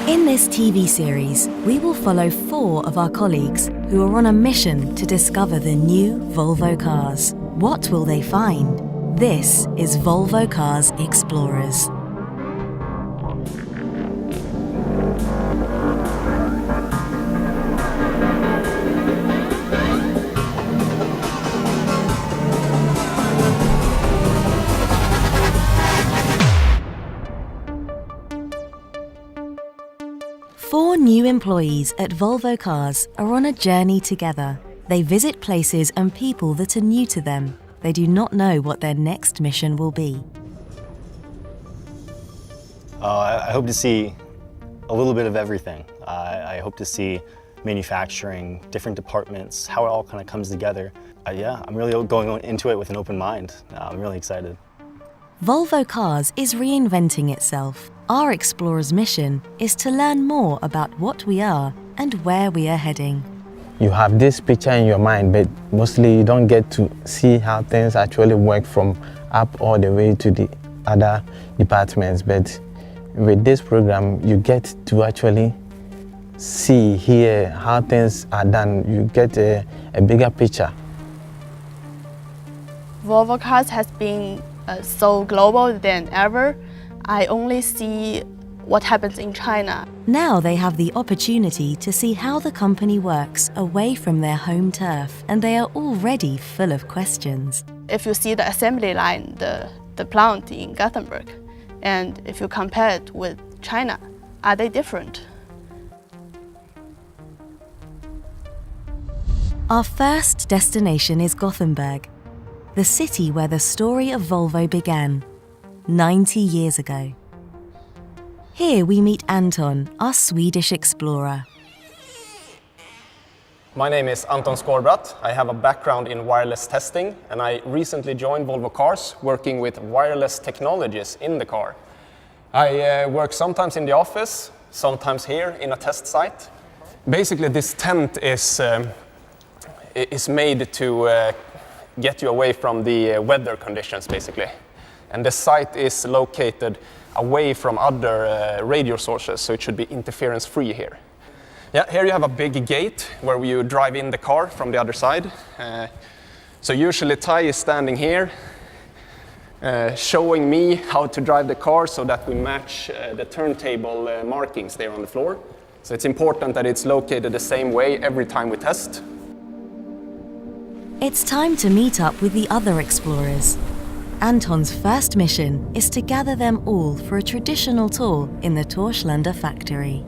In this TV series, we will follow 4 of our colleagues who are on a mission to discover the new Volvo cars. What will they find? This is Volvo Cars Explorers. Four new employees at Volvo Cars are on a journey together. They visit places and people that are new to them. They do not know what their next mission will be. I hope to see a little bit of everything. I hope to see manufacturing, different departments, how it all kind of comes together. I'm really going into it with an open mind. I'm really excited. Volvo Cars is reinventing itself. Our Explorer's mission is to learn more about what we are and where we are heading. You have this picture in your mind, but mostly you don't get to see how things actually work from up all the way to the other departments. But with this program, you get to actually see, hear how things are done. You get a bigger picture. Volvo Cars has been so global than ever. I only see what happens in China. Now they have the opportunity to see how the company works away from their home turf, and they are already full of questions. If you see the assembly line, the plant in Gothenburg, and if you compare it with China, are they different? Our first destination is Gothenburg, the city where the story of Volvo began 90 years ago. Here we meet Anton, our Swedish explorer. My name is Anton. I have a background in wireless testing, and I recently joined Volvo Cars working with wireless technologies in the car. I work sometimes in the office, sometimes here in a test site. Basically, this tent is made to get you away from the weather conditions, basically. And the site is located away from other radio sources, so it should be interference-free here. Yeah, here you have a big gate where you drive in the car from the other side. So usually Ty is standing here, showing me how to drive the car so that we match the turntable markings there on the floor. So it's important that it's located the same way every time we test. It's time to meet up with the other explorers. Anton's first mission is to gather them all for a traditional tour in the Torslanda factory.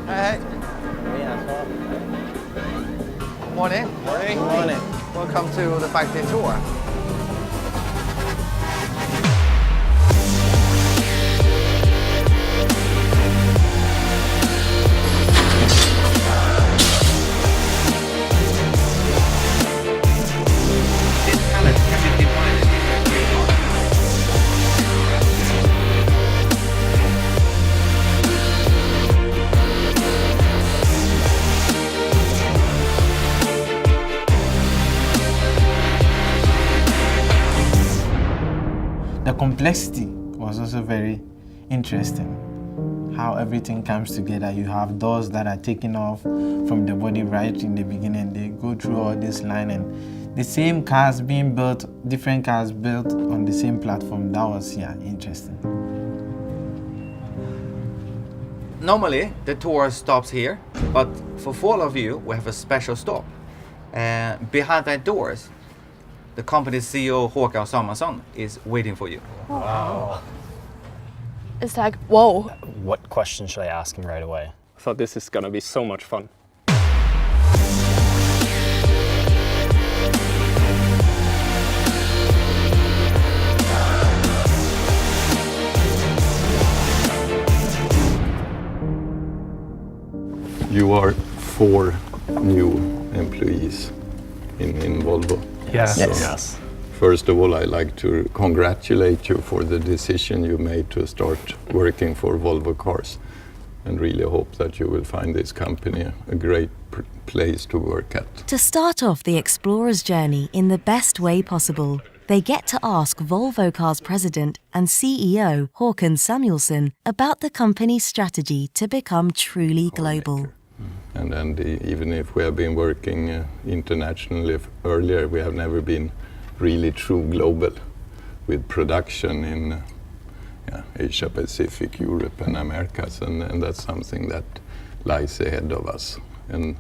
Hey. Morning. Morning. Morning. Welcome to the factory tour. The complexity was also very interesting. How everything comes together. You have doors that are taken off from the body right in the beginning. They go through all this line, and the same cars being built, different cars built on the same platform. That was interesting. Normally the tour stops here, but for 4 of you we have a special stop. Behind that doors, the company's CEO Håkan Samuelsson is waiting for you. Wow. It's like, whoa. What question should I ask him right away? I thought this is gonna be so much fun. You are 4 new employees in Volvo. Yes. So, Yes. First of all, I'd like to congratulate you for the decision you made to start working for Volvo Cars. and really hope that you will find this company a great place to work at. To start off the explorer's journey in the best way possible, they get to ask Volvo Cars president and CEO Håkan Samuelsson about the company's strategy to become truly global. And even if we have been working internationally earlier, we have never been really true global with production in Asia Pacific, Europe and Americas, and that's something that lies ahead of us. And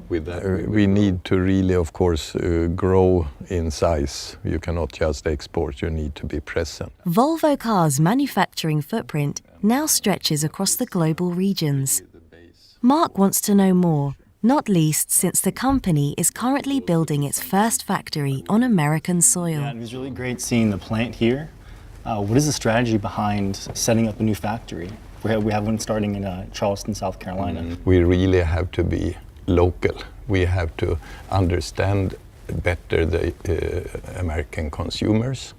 with that, we need to really, of course, grow in size. You cannot just export, you need to be present. Volvo Cars' manufacturing footprint now stretches across the global regions. Mark wants to know more, not least since the company is currently building its first factory on American soil. Yeah, it was really great seeing the plant here. What is the strategy behind setting up a new factory? We have one starting in Charleston, South Carolina. We really have to be local. We have to understand better the American consumers.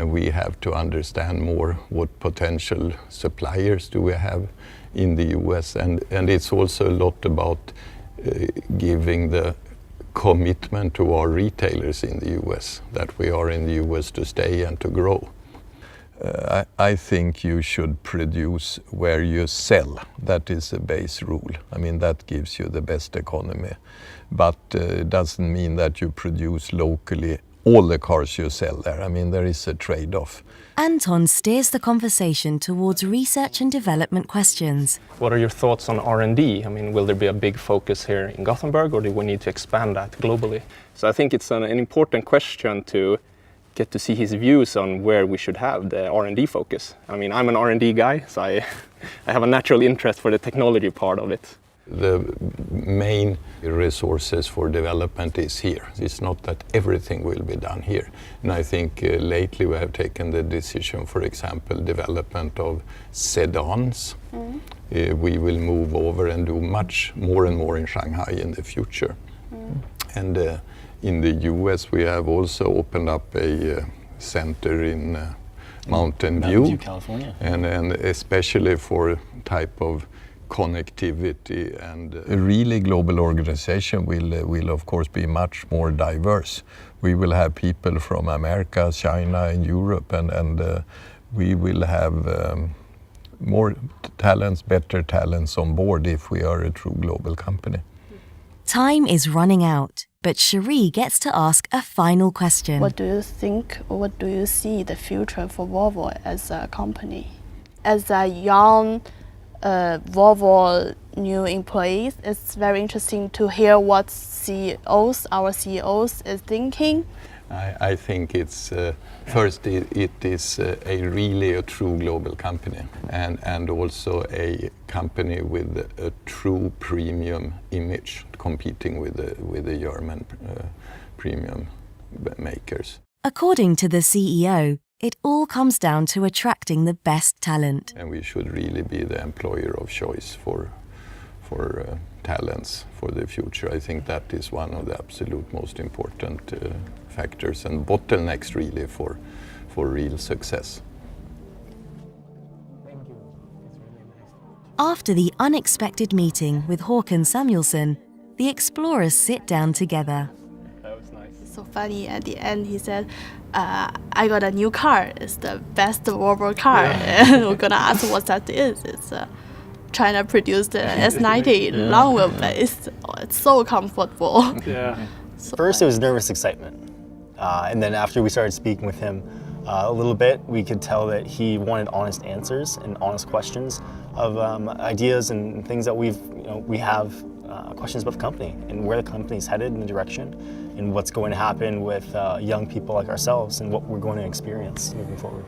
We have to understand more what potential suppliers do we have in the US, and it's also a lot about giving the commitment to our retailers in the US that we are in the US to stay and to grow. I think you should produce where you sell. That is a base rule. I mean, that gives you the best economy. But it doesn't mean that you produce locally all the cars you sell there. I mean, there is a trade-off. Anton steers the conversation towards research and development questions. What are your thoughts on R&D? I mean, will there be a big focus here in Gothenburg, or do we need to expand that globally? So I think it's an important question to get to see his views on where we should have the R&D focus. I mean, I'm an R&D guy, so I have a natural interest for the technology part of it. The main resources for development is here. It's not that everything will be done here. And I think lately we have taken the decision, for example, development of sedans. We will move over and do much more and more in Shanghai in the future. And in the US we have also opened up a center in Mountain View, California. And especially for type of connectivity, and a really global organization will of course be much more diverse. We will have people from America, China and Europe, and we will have more talents, better talents on board if we are a true global company. Time is running out, but Cherie gets to ask a final question. What do you think, or what do you see the future for Volvo as a company? As a young Volvo new employees, it's very interesting to hear what our CEOs is thinking. I think it's first it is a true global company, and also a company with a true premium image, competing with the German premium makers. According to the CEO, it all comes down to attracting the best talent. And we should really be the employer of choice for talents for the future. I think that is one of the absolute most important factors and bottlenecks really for real success. After the unexpected meeting with Håkan Samuelsson, the explorers sit down together. That was nice. So funny, at the end he said, I got a new car, it's the best Volvo car. And we're gonna ask what that is. It's China produced S90 long wheelbase. Oh, it's so comfortable. Yeah. First it was nervous excitement. And then after we started speaking with him a little bit, we could tell that he wanted honest answers and honest questions of ideas and things that we have questions about the company and where the company's headed in the direction and what's going to happen with young people like ourselves and what we're going to experience moving forward.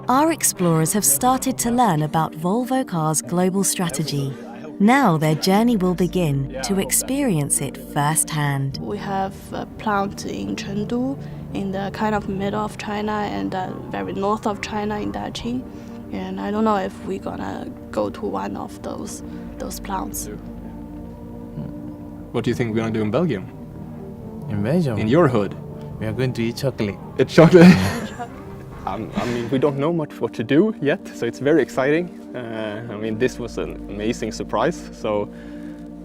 Our explorers have started to learn about Volvo Cars' global strategy. Now their journey will begin to experience it firsthand. We have a plant in Chengdu, in the kind of middle of China, and very north of China in Daqing. And I don't know if we're gonna go to one of those plants. What do you think we're gonna do in Belgium? In Belgium? In your hood? We are going to eat chocolate. It's chocolate. I mean, we don't know much what to do yet, so it's very exciting. I mean, this was an amazing surprise. So,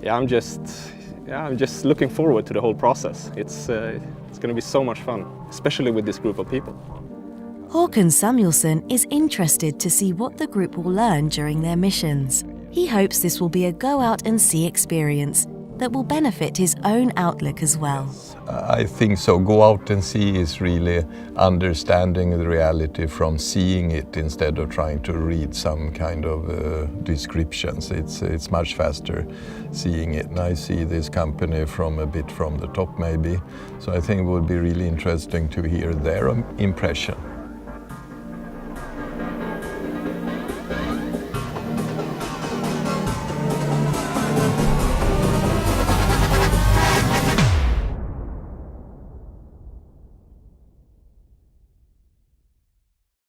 yeah, I'm just looking forward to the whole process. It's going to be so much fun, especially with this group of people. Håkan Samuelsson is interested to see what the group will learn during their missions. He hopes this will be a go-out-and-see experience that will benefit his own outlook as well. I think so. Go out and see is really understanding the reality from seeing it instead of trying to read some kind of descriptions. It's much faster seeing it. And I see this company from a bit from the top maybe. So I think it would be really interesting to hear their impression.